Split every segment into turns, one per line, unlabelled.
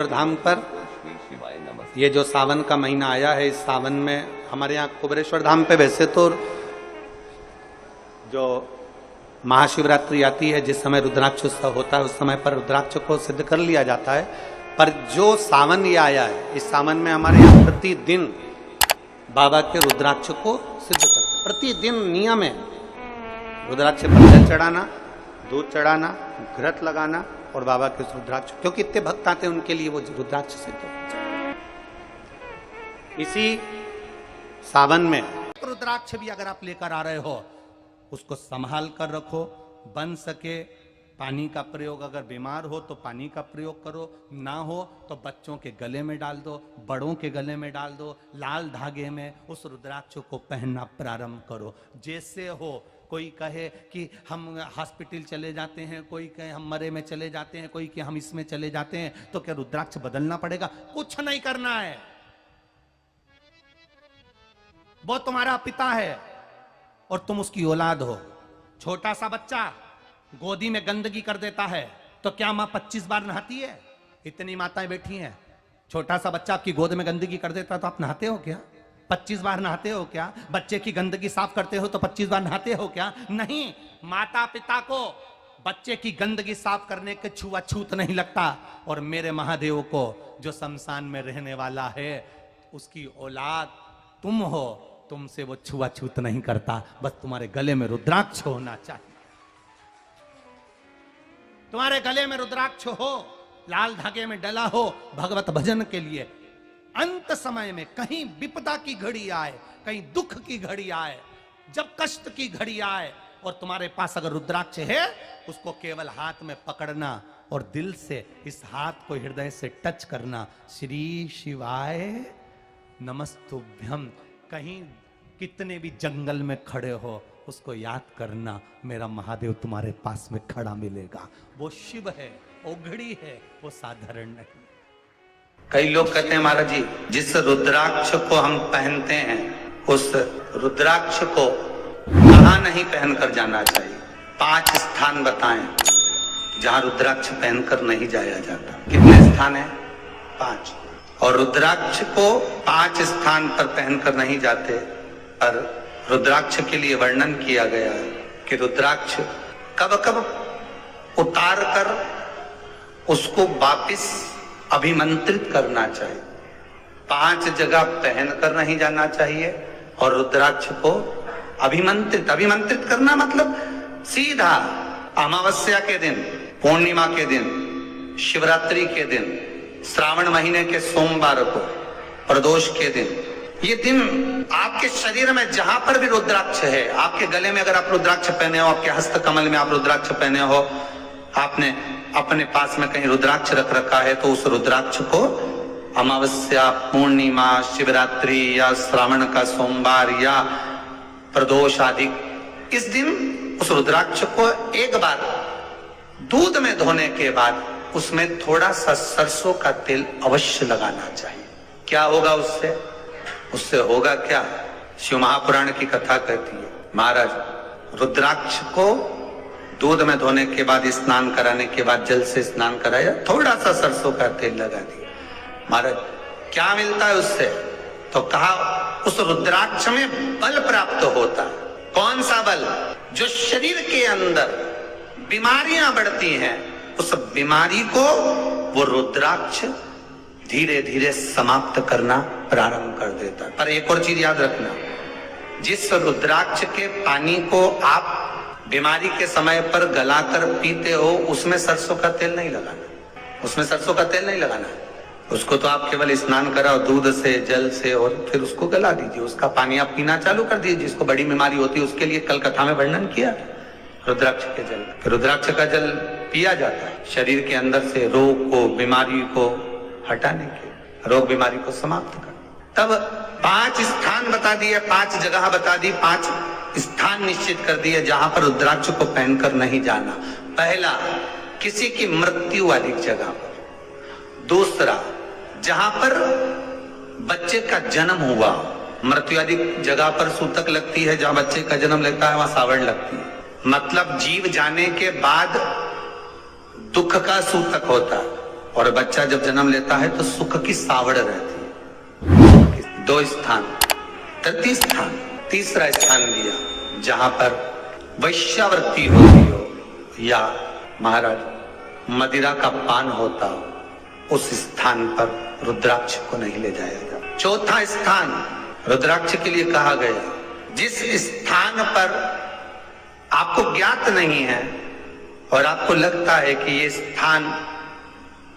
धाम पर ये जो सावन का महीना आया है, इस सावन में हमारे यहाँ कुबेरेश्वर धाम पे वैसे तो जो महाशिवरात्रि आती है, जिस समय रुद्राक्ष उत्सव होता है, उस समय पर रुद्राक्ष को सिद्ध कर लिया जाता है। पर जो सावन ये आया है, इस सावन में हमारे यहाँ प्रतिदिन बाबा के रुद्राक्ष को सिद्ध करते हैं। प्रतिदिन नियम है रुद्राक्ष पर जल चढ़ाना, दूध चढ़ाना, घृत लगाना और बाबा के रुद्राक्ष, क्योंकि इतने भक्त आते हैं उनके लिए वो रुद्राक्ष सिद्ध होता है। इसी सावन में रुद्राक्ष भी अगर आप लेकर आ रहे हो, उसको संभाल कर रखो। बन सके पानी का प्रयोग, अगर बीमार हो तो पानी का प्रयोग करो, ना हो तो बच्चों के गले में डाल दो, बड़ों के गले में डाल दो। लाल धागे में उस रुद्राक्ष को पहनना प्रारंभ करो। जैसे हो, कोई कहे कि हम हॉस्पिटल चले जाते हैं, कोई कहे हम मरे में चले जाते हैं, कोई कहे हम इसमें चले जाते हैं, तो क्या रुद्राक्ष बदलना पड़ेगा? कुछ नहीं करना है। वो तुम्हारा पिता है और तुम उसकी औलाद हो। छोटा सा बच्चा गोदी में गंदगी कर देता है तो क्या मां 25 बार नहाती है? इतनी माताएं बैठी हैं। छोटा सा बच्चा आपकी गोद में गंदगी कर देता है तो आप नहाते हो क्या? 25 बार नहाते हो क्या? बच्चे की गंदगी साफ करते हो तो 25 बार नहाते हो क्या? नहीं। माता पिता को बच्चे की गंदगी साफ करने के छुआछूत नहीं लगता। और मेरे महादेव को जो शमशान में रहने वाला है, उसकी औलाद तुम हो, तुमसे वो छुआछूत नहीं करता। बस तुम्हारे गले में रुद्राक्ष होना चाहिए। तुम्हारे गले में रुद्राक्ष हो, लाल धागे में डला हो, भगवत भजन के लिए। अंत समय में कहीं विपदा की घड़ी आए, कहीं दुख की घड़ी आए, जब कष्ट की घड़ी आए और तुम्हारे पास अगर रुद्राक्ष है, उसको केवल हाथ में पकड़ना और दिल से इस हाथ को हृदय से टच करना। श्री शिवाय नमस्तुभ्यम। कहीं कितने भी जंगल में खड़े हो, उसको याद करना, मेरा महादेव तुम्हारे पास में खड़ा मिलेगा। वो शिव है, ओघड़ी है, वो साधारण नहीं।
कई लोग कहते हैं महाराज जी, जिस रुद्राक्ष को हम पहनते हैं, उस रुद्राक्ष को कहाँ नहीं पहनकर जाना चाहिए? 5 स्थान बताएं जहां रुद्राक्ष पहनकर नहीं जाया जाता। कितने स्थान है? 5। और रुद्राक्ष को 5 स्थान पर पहनकर नहीं जाते। पर रुद्राक्ष के लिए वर्णन किया गया है कि रुद्राक्ष कब कब उतार कर उसको वापिस अभिमंत्रित करना चाहिए। 5 जगह पहनकर नहीं जाना चाहिए और रुद्राक्ष को अभिमंत्रित करना मतलब सीधा अमावस्या के दिन, पूर्णिमा के दिन, शिवरात्रि के दिन, श्रावण महीने के सोमवार को, प्रदोष के दिन, ये दिन आपके शरीर में जहां पर भी रुद्राक्ष है, आपके गले में अगर आप रुद्राक्ष पहने हो, आपके हस्त कमल में आप रुद्राक्ष पहने हो, आपने अपने पास में कहीं रुद्राक्ष रख रखा है, तो उस रुद्राक्ष को अमावस्या, पूर्णिमा, शिवरात्रि या श्रावण का सोमवार या प्रदोष आदि, इस दिन उस रुद्राक्ष को एक बार दूध में धोने के बाद उसमें थोड़ा सा सरसों का तेल अवश्य लगाना चाहिए। क्या होगा उससे? उससे होगा क्या? शिव महापुराण की कथा कहती है, महाराज रुद्राक्ष को दूध में धोने के बाद, स्नान कराने के बाद जल से स्नान कराया, थोड़ा सा सरसों का तेल लगा दिया। महाराज क्या मिलता है उससे? तो कहा उस रुद्राक्ष में बल प्राप्त होता। कौन सा बल? जो शरीर के अंदर बीमारियां बढ़ती हैं, उस बीमारी को वो रुद्राक्ष धीरे धीरे समाप्त करना प्रारंभ कर देता है। पर एक और चीज याद रखना, जिस रुद्राक्ष के पानी को आप बीमारी के समय पर गलाकर पीते हो, उसमें सरसों का तेल नहीं लगाना। उसमें सरसों का तेल नहीं लगाना। उसको तो आप केवल स्नान कराओ दूध से, जल से, और फिर उसको गला दीजिए। उसका पानी आप पीना चालू कर दीजिए। जिसको बड़ी बीमारी होती है उसके लिए कल कथा में वर्णन किया रुद्राक्ष के जल। रुद्राक्ष का जल पिया जाता है शरीर के अंदर से रोग को, बीमारी को हटाने के, रोग बीमारी को समाप्त कर। तब 5 स्थान बता दिए, 5 जगह बता दी, 5 स्थान निश्चित कर दिए जहां पर रुद्राक्ष को पहनकर नहीं जाना। पहला, किसी की मृत्यु वाली जगह पर। दूसरा, जहां पर बच्चे का जन्म हुआ, मृत्यु आदि जगह पर सूतक लगती है। जहां बच्चे का जन्म लगता है वहां सावड़ लगती है। मतलब जीव जाने के बाद दुख का सूतक होता है। और बच्चा जब जन्म लेता है तो सुख की सावड़ रहती है। 2 स्थान, तृतीय स्थान, तीसरा स्थान दिया जहां पर वैश्यावृत्ति होती हो या महाराज मदिरा का पान होता हो, उस स्थान पर रुद्राक्ष को नहीं ले जाया जाता। चौथा स्थान रुद्राक्ष के लिए कहा गया, जिस स्थान पर आपको ज्ञात नहीं है और आपको लगता है कि ये स्थान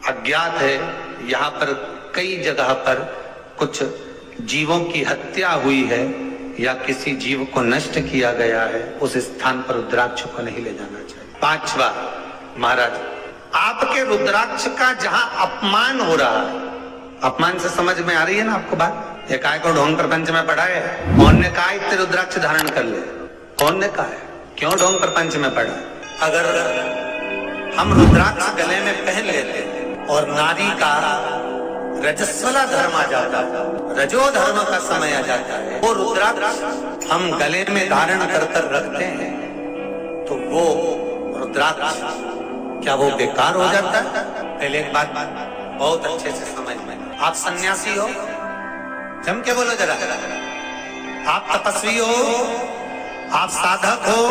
अज्ञात है, यहाँ पर कई जगह पर कुछ जीवों की हत्या हुई है या किसी जीव को नष्ट किया गया है, उस स्थान पर रुद्राक्ष को नहीं ले जाना चाहिए। 5वां महाराज, आपके रुद्राक्ष का जहां अपमान हो रहा है, अपमान से समझ में आ रही है ना आपको बात? एक आय को ढोंग प्रपंच में पढ़ा है, कौन ने कहा इतने रुद्राक्ष धारण कर ले? कौन ने कहा है? क्यों ढोंग प्रपंच में पढ़ा? अगर हम रुद्राक्ष गले में पहन लेते और नारी का रजस्वला धर्म आ जाता, रजो धर्म का समय आ जाता है, वो रुद्राक्ष हम गले में धारण कर कर रखते हैं, तो वो रुद्राक्ष क्या वो बेकार हो जाता है? पहले एक बात बहुत अच्छे से समझ में, आप सन्यासी हो, जम के बोलो जरा, आप तपस्वी हो, आप साधक हो,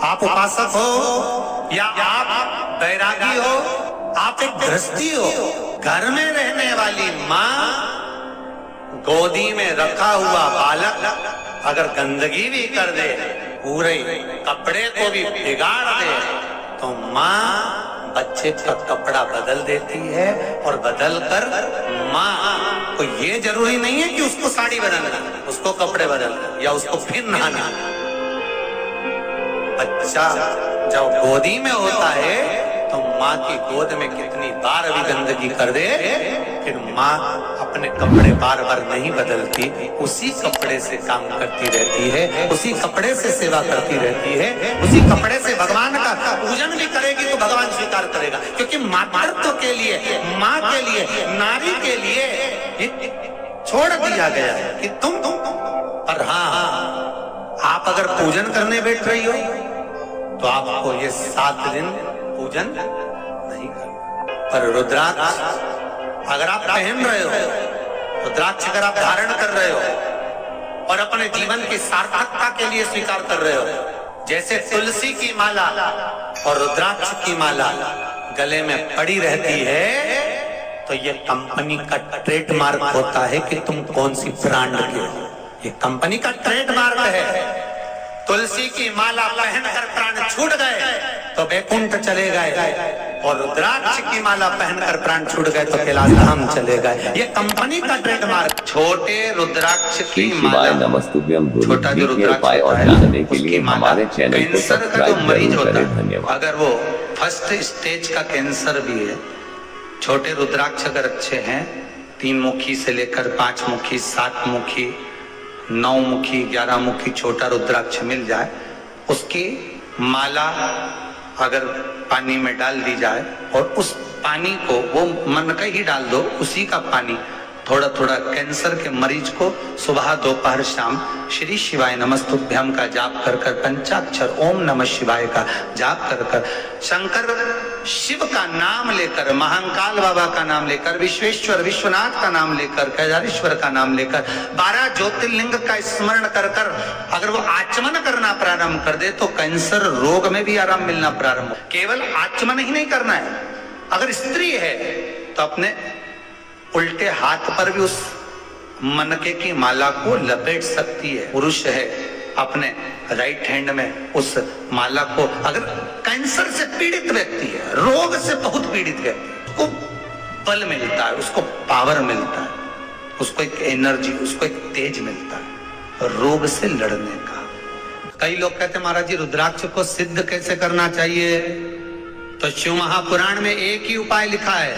आप उपासक हो, या आप बैरागी हो, आप एक गृहस्थी हो, घर में रहने वाली माँ गोदी में रखा हुआ बालक अगर गंदगी भी कर दे, पूरे कपड़े को भी बिगाड़ दे, तो माँ बच्चे का कपड़ा बदल देती है और बदल कर माँ को ये जरूरी नहीं है कि उसको साड़ी बदलना, उसको कपड़े बदलना या उसको फिर नहाना। बच्चा जब गोदी में होता है तो माँ की गोद में कितनी बार भी गंदगी कर दे, फिर माँ अपने कपड़े बार बार नहीं बदलती, उसी कपड़े से काम करती रहती है, उसी कपड़े से सेवा करती रहती है, उसी कपड़े से भगवान का पूजन भी करेगी तो भगवान स्वीकार करेगा। क्योंकि मातृत्व के लिए, माँ के लिए, नारी के लिए छोड़ दिया गया है कि तुम पर हाँ, आप अगर पूजन करने बैठ रही हो तो आपको ये 7 दिन पूजन नहीं करना। पर रुद्राक्ष अगर आप पहन रहे हो, रुद्राक्ष अगर आप धारण कर रहे हो और अपने जीवन की सार्थकता के लिए स्वीकार कर रहे हो, जैसे तुलसी की माला और रुद्राक्ष की माला गले में पड़ी रहती है, तो ये कंपनी का ट्रेडमार्क होता है कि तुम कौन सी ब्रांड के हो। ये कंपनी का ट्रेडमार्क है। तुलसी की माला पहनकर प्राण छूट गए तो वैकुंठ चले गए, और रुद्राक्ष की माला पहनकर प्राण छूट गए तो कैलाश धाम चले गए। ये कंपनी का ट्रेडमार्क। छोटे रुद्राक्ष की माला, छोटा जो रुद्राक्ष होता है उसकी माला, कैंसर का जो मरीज होता है, अगर वो फर्स्ट स्टेज का कैंसर भी है, छोटे रुद्राक्ष अगर अच्छे हैं, 3 मुखी से लेकर 5 मुखी, 7 मुखी, 9 मुखी, 11 मुखी छोटा रुद्राक्ष मिल जाए, उसकी माला अगर पानी में डाल दी जाए और उस पानी को वो मन का ही डाल दो, उसी का पानी थोड़ा थोड़ा कैंसर के मरीज को सुबह दोपहर शाम श्री शिवाय नमस्तुभ्यम का जाप कर कर, पंचाक्षर ओम नमः शिवाय का जाप कर कर, शंकर शिव का नाम लेकर, महाकाल बाबा का नाम लेकर, विश्वेश्वर विश्वनाथ का नाम लेकर, केदारेश्वर का नाम लेकर, 12 ज्योतिर्लिंग का स्मरण कर कर अगर वो आचमन करना प्रारंभ कर दे तो कैंसर रोग में भी आराम मिलना प्रारंभ हो। केवल आचमन ही नहीं करना है, अगर स्त्री है तो अपने उल्टे हाथ पर भी उस मनके की माला को लपेट सकती है। पुरुष है अपने राइट हैंड में उस माला को, अगर कैंसर से पीड़ित व्यक्ति है, रोग से बहुत पीड़ित व्यक्ति, उसको बल मिलता है, उसको पावर मिलता है, उसको एक एनर्जी, उसको एक तेज मिलता है रोग से लड़ने का। कई लोग कहते हैं महाराज जी रुद्राक्ष को सिद्ध कैसे करना चाहिए? तो शिव महापुराण में एक ही उपाय लिखा है,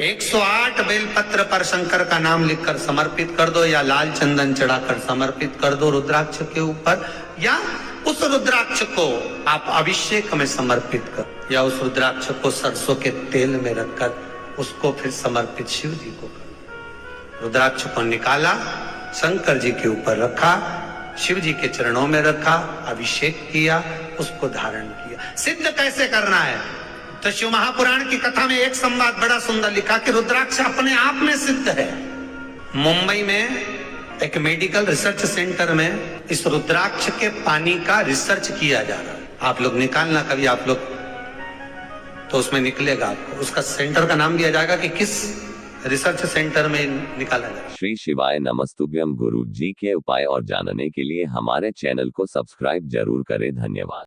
108 बेलपत्र पर शंकर का नाम लिखकर समर्पित कर दो, या लाल चंदन चढ़ाकर समर्पित कर दो रुद्राक्ष के ऊपर, या उस रुद्राक्ष को आप अभिषेक में समर्पित कर, या उस रुद्राक्ष को सरसों के तेल में रखकर उसको फिर समर्पित शिव जी को कर। रुद्राक्ष को निकाला, शंकर जी के ऊपर रखा, शिव जी के चरणों में रखा, अभिषेक किया, उसको धारण किया। सिद्ध कैसे करना है? तो शिव महापुराण की कथा में एक संवाद बड़ा सुंदर लिखा कि रुद्राक्ष अपने आप में सिद्ध है। मुंबई में एक मेडिकल रिसर्च सेंटर में इस रुद्राक्ष के पानी का रिसर्च किया जा रहा है। आप लोग निकालना कभी, आप लोग तो उसमें निकलेगा आपको, उसका सेंटर का नाम दिया जाएगा कि किस रिसर्च सेंटर में निकाला जाए।
श्री शिवाय नमस्तुभ्यम। गुरु जी के उपाय और जानने के लिए हमारे चैनल को सब्सक्राइब जरूर करें। धन्यवाद।